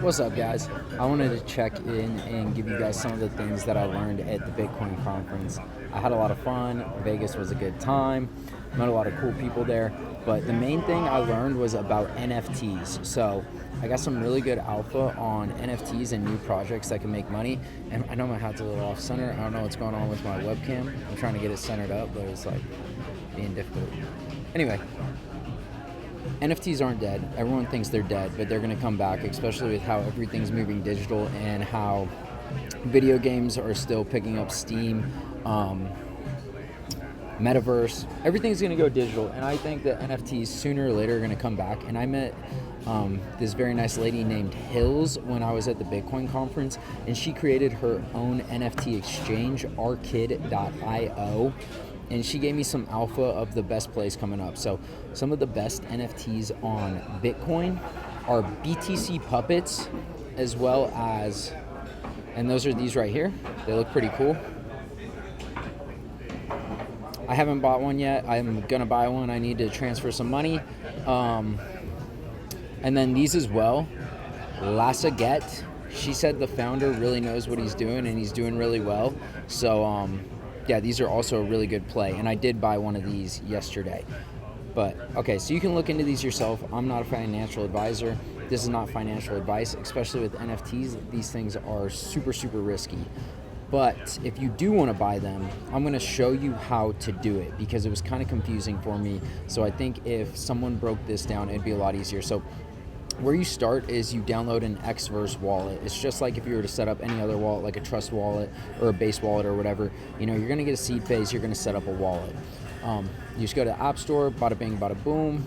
What's up, guys? I wanted to check in and give you guys some of the things that I learned at the Bitcoin conference. I had a lot of fun. Vegas was a good time. Met a lot of cool people there. But the main thing I learned was about NFTs. So I got some really good alpha on NFTs and new projects that can make money. And I know my hat's a little off center. I don't know what's going on with my webcam. I'm trying to get it centered up, but it's like being difficult. Anyway, NFTs aren't dead. Everyone thinks they're dead, but they're going to come back, especially with how everything's moving digital and how video games are still picking up steam. Metaverse, everything's going to go digital, and I think that NFTs sooner or later are going to come back. And I met this very nice lady named Hills when I was at the Bitcoin conference, and she created her own NFT exchange, rkid.io. And she gave me some alpha of the best plays coming up. So some of the best NFTs on Bitcoin are BTC puppets, as well as, and those are these right here. They look pretty cool. I haven't bought one yet. I'm gonna buy one. I need to transfer some money. And then these as well. Lassaget. She said the founder really knows what he's doing, and he's doing really well. So yeah, these are also a really good play, and I did buy one of these yesterday. But okay, so you can look into these yourself. I'm not a financial advisor. This is not financial advice, especially with NFTs. These things are super, super risky. But if you do want to buy them, I'm going to show you how to do it, because it was kind of confusing for me. So I think if someone broke this down, it'd be a lot easier. So where you start is you download an Xverse wallet. It's just like if you were to set up any other wallet, like a Trust wallet or a Base wallet or whatever. You know, you're going to get a seed phase, you're going to set up a wallet. You just go to the App Store, bada bing, bada boom.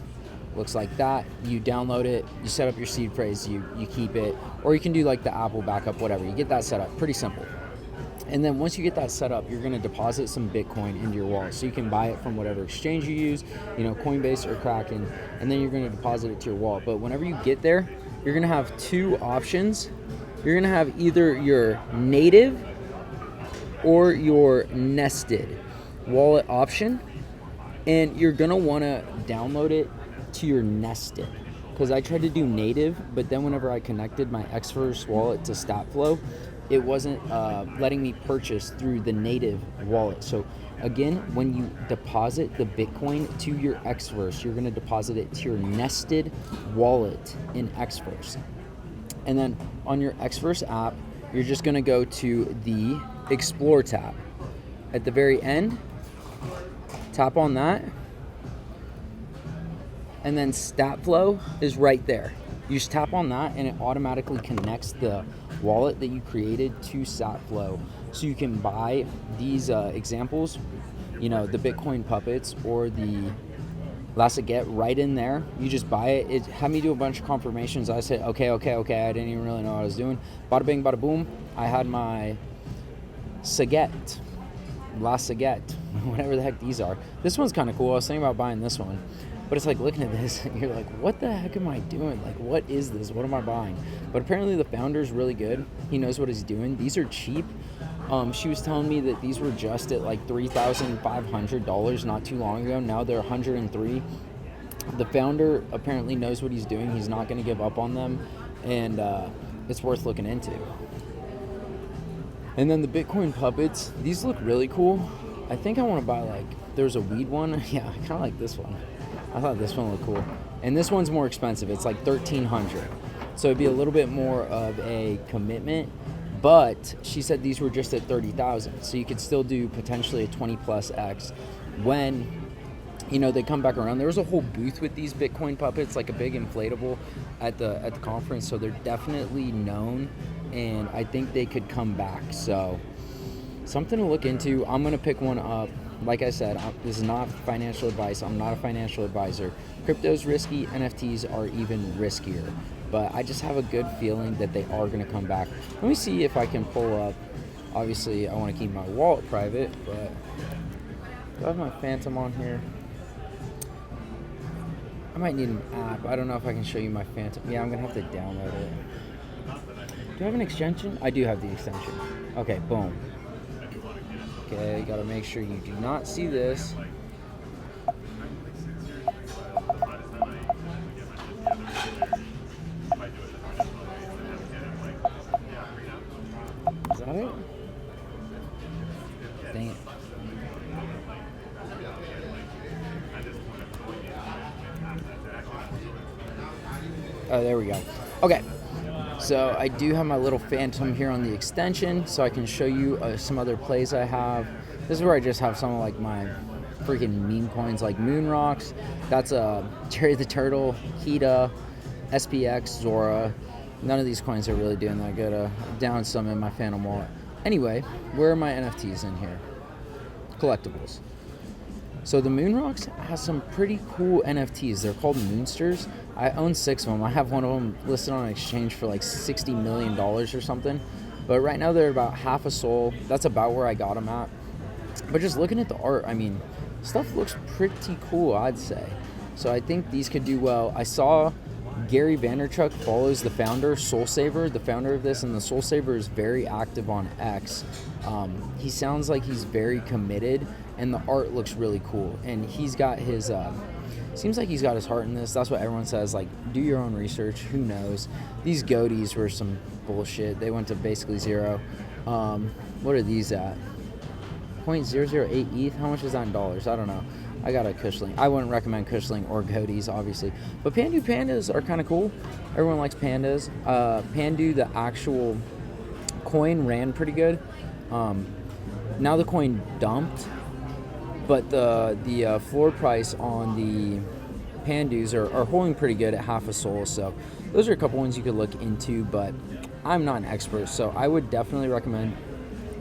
Looks like that. You download it, you set up your seed phrase, you keep it, or you can do like the Apple backup, whatever. You get that set up, pretty simple. And then once you get that set up, you're going to deposit some Bitcoin into your wallet. So you can buy it from whatever exchange you use, you know, Coinbase or Kraken, and then you're going to deposit it to your wallet. But whenever you get there, you're going to have two options. You're going to have either your native or your nested wallet option, and you're going to want to download it to your nested. Because I tried to do native, but then whenever I connected my Xverse wallet to StatFlow, it wasn't letting me purchase through the native wallet. So again, when you deposit the Bitcoin to your Xverse, you're going to deposit it to your nested wallet in Xverse. And then on your Xverse app, you're just going to go to the Explore tab. At the very end, tap on that. And then StatFlow is right there. You just tap on that and it automatically connects the wallet that you created to StatFlow. So you can buy these examples, you know, the Bitcoin puppets or the Lassaget right in there. You just buy it. It had me do a bunch of confirmations. I said, okay. I didn't even really know what I was doing. Bada bing, bada boom. I had my Saget, Lassaget, whatever the heck these are. This one's kind of cool. I was thinking about buying this one. But it's like looking at this, and you're like, what the heck am I doing? Like, what is this? What am I buying? But apparently the founder's really good. He knows what he's doing. These are cheap. She was telling me that these were just at like $3,500 not too long ago. Now they're $103. The founder apparently knows what he's doing. He's not going to give up on them, and it's worth looking into. And then the Bitcoin puppets, these look really cool. I think I want to buy, like, there's a weed one. Yeah, I kind of like this one. I thought this one looked cool. And this one's more expensive. It's like $1,300. So it'd be a little bit more of a commitment. But she said these were just at $30,000. So you could still do potentially a 20 plus X when, you know, they come back around. There was a whole booth with these Bitcoin puppets, like a big inflatable at the conference. So they're definitely known, and I think they could come back. So something to look into. I'm going to pick one up. Like I said, this is not financial advice. I'm not a financial advisor. Crypto's risky. NFTs are even riskier. But I just have a good feeling that they are going to come back. Let me see if I can pull up. Obviously, I want to keep my wallet private, but do I have my Phantom on here? I might need an app. I don't know if I can show you my Phantom. Yeah, I'm going to have to download it. Do I have an extension? I do have the extension. Okay, boom. Okay, gotta make sure you do not see this. there we go. Okay, so I do have my little phantom here on the extension, so I can show you some other plays I have. This is where I just have some of like my freaking meme coins, like Moon Rocks. That's Jerry the Turtle, Hida, SPX, Zora. None of these coins are really doing that good. Down some in my Phantom wallet. Anyway, where are my NFTs in here? Collectibles. So the Moon Rocks has some pretty cool NFTs. They're called Moonsters. I own 6 of them. I have one of them listed on exchange for like $60 million or something. But right now they're about half a soul. That's about where I got them at. But just looking at the art, I mean, stuff looks pretty cool, I'd say. So I think these could do well. I saw Gary Vaynerchuk follows the founder, Soul Saver, the founder of this, and the Soul Saver is very active on X. He sounds like he's very committed, and the art looks really cool. And he's got his, seems like he's got his heart in this. That's what everyone says, like, do your own research, who knows. These goatees were some bullshit. They went to basically zero. What are these at? 0.008 ETH? How much is that in dollars? I don't know. I got a Cushling. I wouldn't recommend Cushling or goatees, obviously. But Pandu Pandas are kind of cool. Everyone likes pandas. Pandu, the actual coin, ran pretty good. Now the coin dumped, but the floor price on the Pandus are holding pretty good at half a soul. So those are a couple ones you could look into, but I'm not an expert, so I would definitely recommend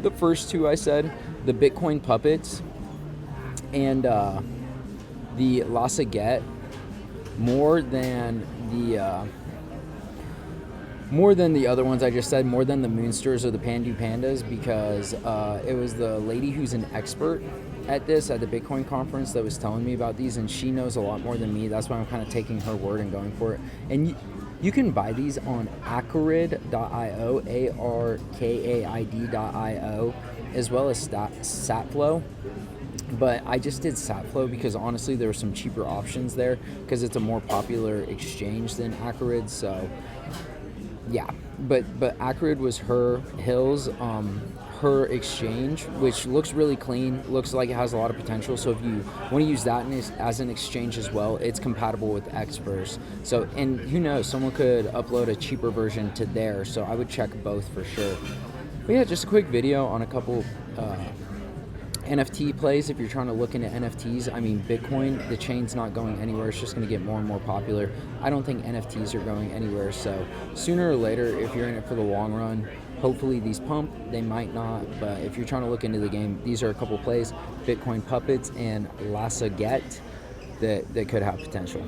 the first two I said, the Bitcoin Puppets and the Lassaget, more than the other ones I just said, more than the Moonsters or the Pandu Pandas, because it was the lady who's an expert at this at the Bitcoin conference that was telling me about these, and she knows a lot more than me. That's why I'm kind of taking her word and going for it. And you can buy these on Arkaid.io, Arkaid.io, as well as Satflow. But I just did Satflow because honestly there were some cheaper options there because it's a more popular exchange than Arkaid. So yeah, but Arkaid was her exchange, which looks really clean, looks like it has a lot of potential. So if you want to use that as an exchange as well, it's compatible with Xverse. So, and who knows, someone could upload a cheaper version to there. So I would check both for sure. But yeah, just a quick video on a couple NFT plays if you're trying to look into NFTs. I mean, Bitcoin, the chain's not going anywhere. It's just going to get more and more popular. I don't think NFTs are going anywhere. So sooner or later, if you're in it for the long run, hopefully these pump. They might not, but if you're trying to look into the game, these are a couple plays, Bitcoin Puppets and Lassaget, that could have potential.